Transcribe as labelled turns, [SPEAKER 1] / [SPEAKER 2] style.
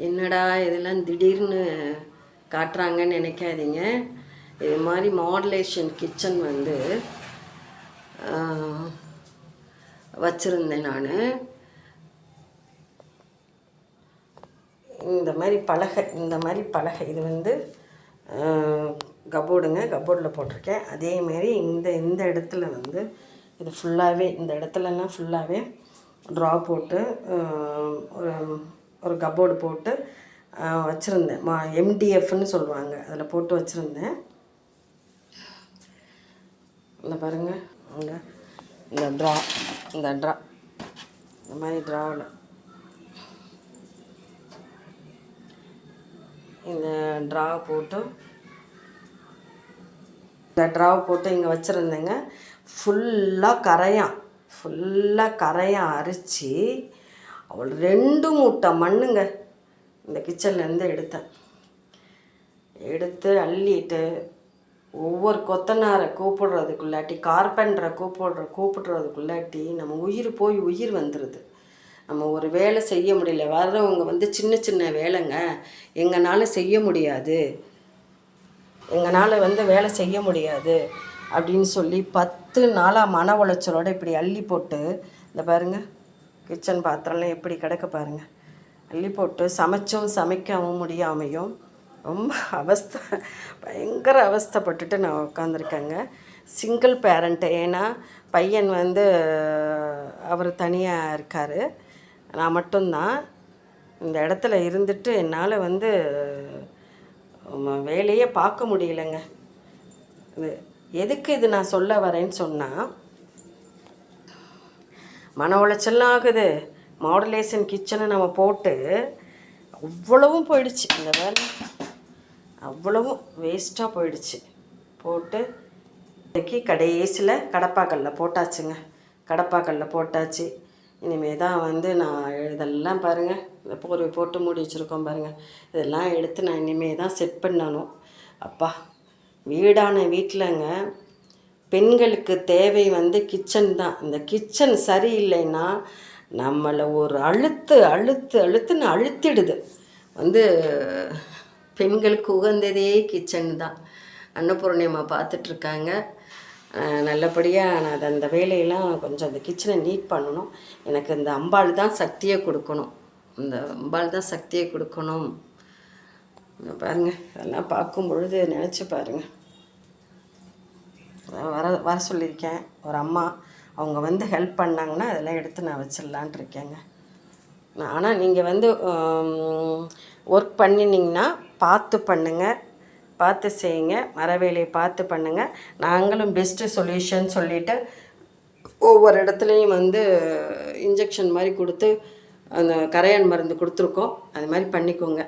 [SPEAKER 1] என்னடா இதெல்லாம் திடீர்னு காட்டுறாங்கன்னு நினைக்காதீங்க. இது மாதிரி மாடுலேஷன் கிச்சன் வந்து வச்சுருந்தேன் நான். இந்த மாதிரி பலகை இது வந்து கபோர்டில் போட்டிருக்கேன். அதேமாரி இந்த இடத்துல வந்து இது ஃபுல்லாகவே இந்த இடத்துலலாம் ஃபுல்லாகவே ட்ரா போட்டு ஒரு கபோர்டு போட்டு வச்சுருந்தேன். எம்டிஎஃப்னு சொல்லுவாங்க, அதில் போட்டு வச்சுருந்தேன். இந்த பாருங்கள், அங்கே இந்த ட்ரா இந்த மாதிரி ட்ராவில் இந்த ட்ராவை போட்டு இங்கே வச்சுருந்தேங்க. ஃபுல்லாக கரையான் அரிச்சு அவள் 2 மூட்டை மண்ணுங்க இந்த கிச்சன்லேருந்து எடுத்து அள்ளிட்டு ஒவ்வொரு கொத்தனாரை கூப்பிடுறதுக்குள்ளாட்டி, கார்பெண்டரை கூப்பிடுறதுக்குள்ளாட்டி நம்ம உயிர் வந்துடுது. நம்ம ஒரு வேலை செய்ய முடியல, வர்றவங்க வந்து சின்ன சின்ன வேலைங்க எங்களால் செய்ய முடியாது, வேலை செய்ய முடியாது அப்படின்னு சொல்லி 10 நாளாக மன உளைச்சலோடு இப்படி அள்ளி போட்டு, இந்த பாருங்கள் கிச்சன் பாத்திரம்லாம் எப்படி கிடக்க பாருங்கள், அள்ளி போட்டு சமைக்கவும் முடியாமையும் ரொம்ப பயங்கர அவஸ்தைப்பட்டுட்டு நான் உட்காந்துருக்கேங்க. Single parent. ஏன்னா பையன் வந்து அவர் தனியாக இருக்கார், நான் மட்டும்தான் இந்த இடத்துல இருந்துட்டு என்னால் வந்து வேலையே பார்க்க முடியலைங்க. எதுக்கு இது நான் சொல்ல வரேன்னு சொன்னால், மன உளைச்சல்லாம் ஆகுது. மாடுலேஷன் கிச்சனை நம்ம போட்டு அவ்வளவும் போயிடுச்சு, இந்த வேலை அவ்வளவும் வேஸ்ட்டாக போயிடுச்சு. போட்டு இன்றைக்கி கடைசியில் கடப்பாக்கல்லில் போட்டாச்சு. இனிமேல் தான் வந்து நான் இதெல்லாம் பாருங்கள், இந்த போர்வை போட்டு மூடி வச்சுருக்கோம் பாருங்கள், இதெல்லாம் எடுத்து நான் இனிமேல் தான் செட் பண்ணணும். அப்பா, வீடான வீட்டிலங்க பெண்களுக்கு தேவை வந்து கிச்சன் தான். இந்த கிச்சன் சரியில்லைன்னா நம்மளை ஒரு அழுத்துன்னு அழுத்திடுது. வந்து பெண்களுக்கு உகந்ததே கிச்சன் தான். அன்னபூர்ணியம்மா பார்த்துட்ருக்காங்க. நல்லபடியாக நான் அந்த வேலையெல்லாம் கொஞ்சம் அந்த கிச்சனை நீட் பண்ணணும். எனக்கு இந்த அம்பாள் தான் சக்தியை கொடுக்கணும். பாருங்கள், அதெல்லாம் பார்க்கும் பொழுது நினச்சி பாருங்கள். வர சொல்லியிருக்கேன் ஒரு அம்மா, அவங்க வந்து ஹெல்ப் பண்ணாங்கன்னா அதெல்லாம் எடுத்து நான் வச்சிடலான் இருக்கேங்க. ஆனால் நீங்கள் வந்து ஒர்க் பண்ணினீங்கன்னா பார்த்து பண்ணுங்கள், பார்த்து செய்யுங்க, மரவேலையை பார்த்து பண்ணுங்கள். நாங்களும் பெஸ்ட்டு சொல்யூஷன் சொல்லிவிட்டு ஒவ்வொரு இடத்துலையும் வந்து இன்ஜெக்ஷன் மாதிரி கொடுத்து அந்த கரையான் மருந்து கொடுத்துருக்கோம். அது மாதிரி பண்ணிக்கோங்க.